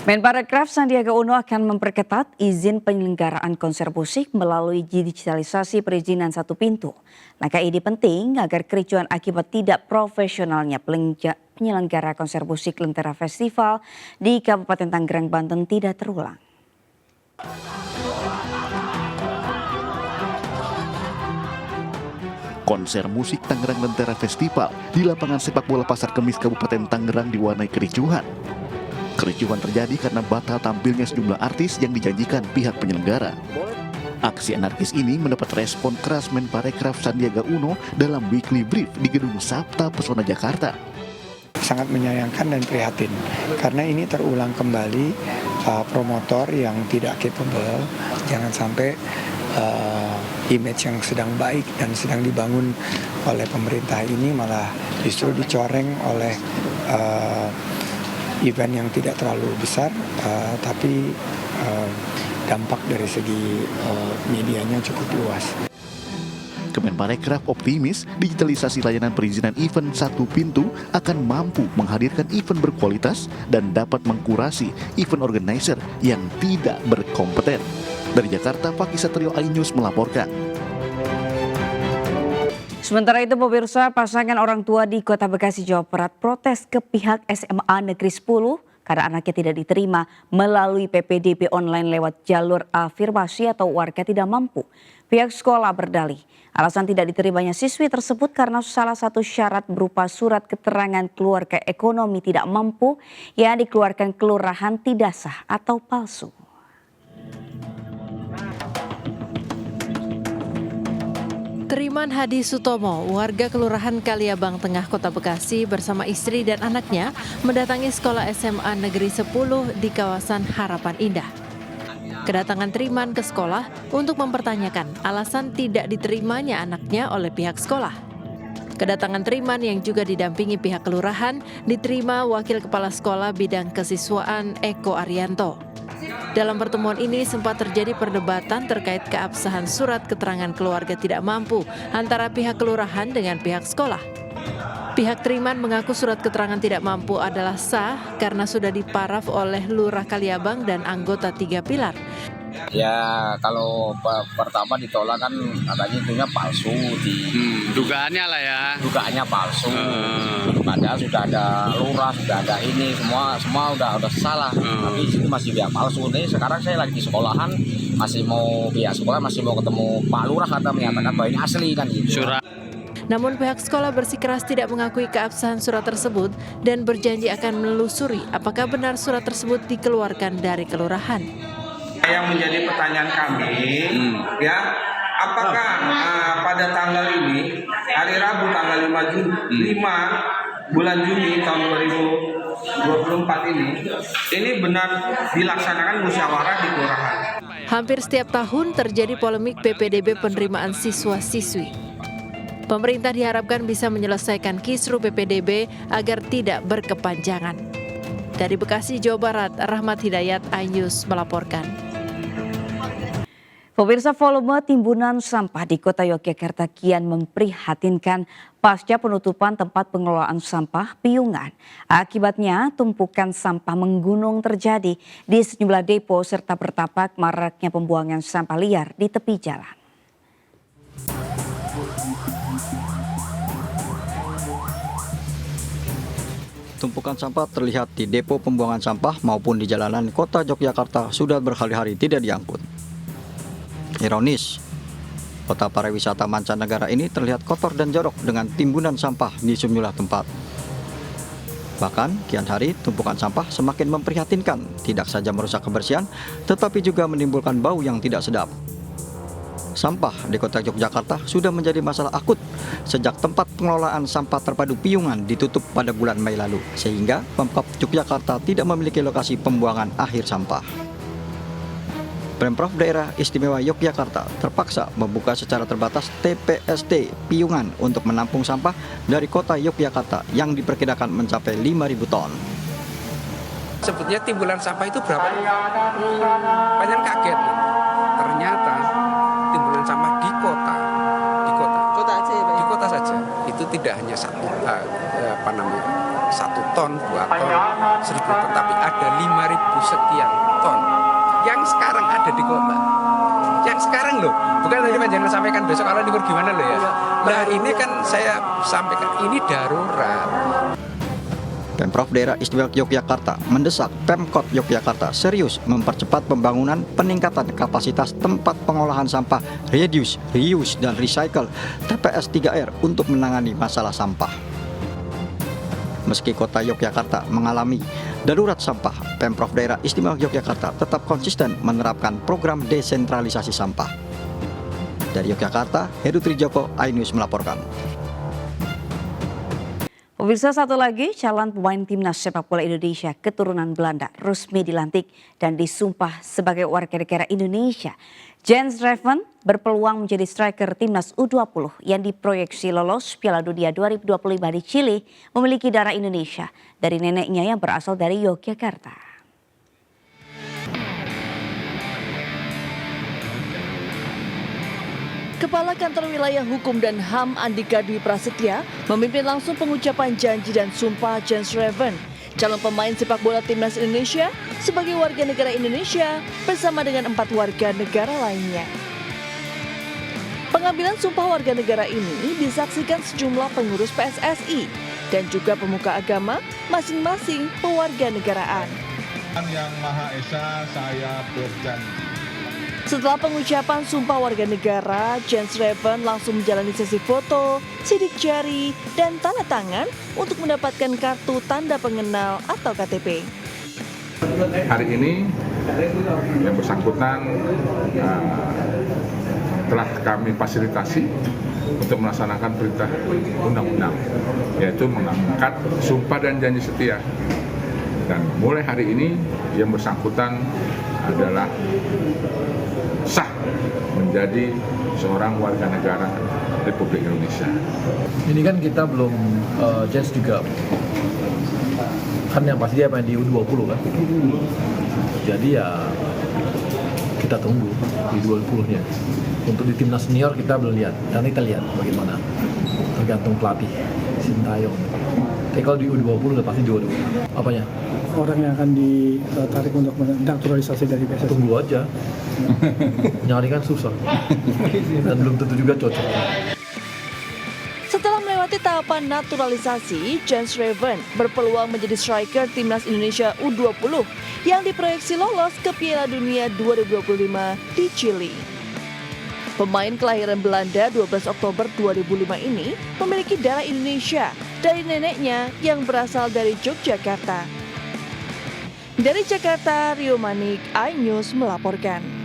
Menparekraf Sandiaga Uno akan memperketat izin penyelenggaraan konser musik melalui digitalisasi perizinan satu pintu. Langkah ini penting agar kericuan akibat tidak profesionalnya penyelenggara konser musik Lentera Festival di Kabupaten Tangerang, Banten tidak terulang. Konser musik Tangerang Lentera Festival di lapangan sepak bola Pasar Kemis Kabupaten Tangerang diwarnai kericuhan. Kericuhan terjadi karena batal tampilnya sejumlah artis yang dijanjikan pihak penyelenggara. Aksi anarkis ini mendapat respon keras Menparekraf Sandiaga Uno dalam weekly brief di Gedung Sabta Pesona Jakarta. Sangat menyayangkan dan prihatin karena ini terulang kembali promotor yang tidak capable. Jangan sampai image yang sedang baik dan sedang dibangun oleh pemerintah ini malah justru dicoreng oleh event yang tidak terlalu besar, tapi dampak dari segi medianya cukup luas. Kemenparekraf optimis digitalisasi layanan perizinan event satu pintu akan mampu menghadirkan event berkualitas dan dapat mengkurasi event organizer yang tidak berkompeten. Dari Jakarta, Fakih Satrio, iNews melaporkan. Sementara itu pemirsa, pasangan orang tua di Kota Bekasi, Jawa Barat protes ke pihak SMA Negeri 10 karena anaknya tidak diterima melalui PPDB online lewat jalur afirmasi atau warga tidak mampu. Pihak sekolah berdalih alasan tidak diterimanya siswi tersebut karena salah satu syarat berupa surat keterangan keluarga ekonomi tidak mampu yang dikeluarkan kelurahan tidak sah atau palsu. Triman Hadi Sutomo, warga Kelurahan Kaliabang Tengah, Kota Bekasi bersama istri dan anaknya mendatangi sekolah SMA Negeri 10 di kawasan Harapan Indah. Kedatangan Triman ke sekolah untuk mempertanyakan alasan tidak diterimanya anaknya oleh pihak sekolah. Kedatangan Triman yang juga didampingi pihak kelurahan diterima Wakil Kepala Sekolah Bidang Kesiswaan Eko Arianto. Dalam pertemuan ini sempat terjadi perdebatan terkait keabsahan surat keterangan keluarga tidak mampu antara pihak kelurahan dengan pihak sekolah. Pihak Triman mengaku surat keterangan tidak mampu adalah sah karena sudah diparaf oleh Lurah Kaliabang dan anggota 3 pilar. Ya kalau pertama ditolak kan katanya itunya palsu, dugaannya lah ya. Dugaannya palsu. Padahal sudah ada lurah, sudah ada ini, semua udah salah. Tapi itu masih pihak palsu. Nih sekarang saya lagi di sekolahan, masih mau pihak sekolah masih mau ketemu Pak Lurah, kata menyatakan bahwa ini asli kan gitu. Namun pihak sekolah bersikeras tidak mengakui keabsahan surat tersebut dan berjanji akan menelusuri apakah benar surat tersebut dikeluarkan dari kelurahan. Yang menjadi pertanyaan kami, ya, apakah pada tanggal ini, hari Rabu tanggal 5 bulan Juni tahun 2024 ini benar dilaksanakan musyawarah di kelurahan. Hampir setiap tahun terjadi polemik PPDB penerimaan siswa-siswi. Pemerintah diharapkan bisa menyelesaikan kisru PPDB agar tidak berkepanjangan. Dari Bekasi, Jawa Barat, Rahmat Hidayat, iNews melaporkan. Pemirsa, volume timbunan sampah di Kota Yogyakarta kian memprihatinkan pasca penutupan tempat pengelolaan sampah Piungan. Akibatnya tumpukan sampah menggunung terjadi di sejumlah depo serta bertampak maraknya pembuangan sampah liar di tepi jalan. Tumpukan sampah terlihat di depo pembuangan sampah maupun di jalanan Kota Yogyakarta sudah berhari-hari tidak diangkut. Ironis, kota pariwisata mancanegara ini terlihat kotor dan jorok dengan timbunan sampah di sejumlah tempat. Bahkan, kian hari tumpukan sampah semakin memprihatinkan, tidak saja merusak kebersihan, tetapi juga menimbulkan bau yang tidak sedap. Sampah di Kota Yogyakarta sudah menjadi masalah akut sejak tempat pengelolaan sampah terpadu Piungan ditutup pada bulan Mei lalu, sehingga Pemkab Yogyakarta tidak memiliki lokasi pembuangan akhir sampah. Pemprov Daerah Istimewa Yogyakarta terpaksa membuka secara terbatas TPST Piungan untuk menampung sampah dari Kota Yogyakarta yang diperkirakan mencapai 5.000 ton. Sebetulnya timbulan sampah itu berapa? Banyak kaget. Ternyata timbulan sampah di kota aja ya, Pak? Di kota saja. Itu tidak hanya satu 1 ton, 2 ton, 1.000 ton, tapi ada 5.000 sekian ton yang sekarang ada di kota. Yang sekarang loh, bukan tadi Panjenengan sampaikan besok kalau libur gimana loh ya. Nah ini kan saya sampaikan, ini darurat. Pemprov Daerah Istimewa Yogyakarta mendesak Pemkot Yogyakarta serius mempercepat pembangunan peningkatan kapasitas tempat pengolahan sampah reduce, reuse, dan recycle TPS 3R untuk menangani masalah sampah. Meski kota Yogyakarta mengalami darurat sampah, Pemprov Daerah Istimewa Yogyakarta tetap konsisten menerapkan program desentralisasi sampah. Dari Yogyakarta, Heru Trijoko, iNews melaporkan. Pemirsa, satu lagi calon pemain timnas sepak bola Indonesia keturunan Belanda resmi dilantik dan disumpah sebagai warga negara Indonesia. Jens Reven berpeluang menjadi striker timnas U20 yang diproyeksi lolos Piala Dunia 2025 di Chili, memiliki darah Indonesia dari neneknya yang berasal dari Yogyakarta. Kepala Kantor Wilayah Hukum dan HAM Andika Dwi Prasetya memimpin langsung pengucapan janji dan sumpah Jens Reven, calon pemain sepak bola timnas Indonesia sebagai warga negara Indonesia bersama dengan 4 warga negara lainnya. Pengambilan sumpah warga negara ini disaksikan sejumlah pengurus PSSI dan juga pemuka agama masing-masing pewarganegaraan. Yang Maha Esa, saya berjanji. Setelah pengucapan sumpah warga negara, Jens Reven langsung menjalani sesi foto, sidik jari, dan tanda tangan untuk mendapatkan kartu tanda pengenal atau KTP. Hari ini yang bersangkutan telah kami fasilitasi untuk melaksanakan perintah undang-undang, yaitu mengangkat sumpah dan janji setia. Dan mulai hari ini yang bersangkutan adalah sah menjadi seorang warga negara Republik Indonesia. Ini kan kita belum, Jens juga kan yang pasti dia main di U20 kan. Jadi ya kita tunggu di U20-nya. Untuk di timnas senior kita belum lihat, nanti kita lihat bagaimana. Tergantung pelatih Sintayong. Tapi kalau di U20 udah pasti juara. Apanya? Orang yang akan ditarik untuk naturalisasi dari PSSI. Tunggu aja. Nyari kan susah. Dan belum tentu juga cocok. Setelah melewati tahapan naturalisasi, Jens Reven berpeluang menjadi striker timnas Indonesia U20 yang diproyeksi lolos ke Piala Dunia 2025 di Chili. Pemain kelahiran Belanda 12 Oktober 2005 ini memiliki darah Indonesia dari neneknya yang berasal dari Yogyakarta. Dari Jakarta, Rio Manik, iNews melaporkan.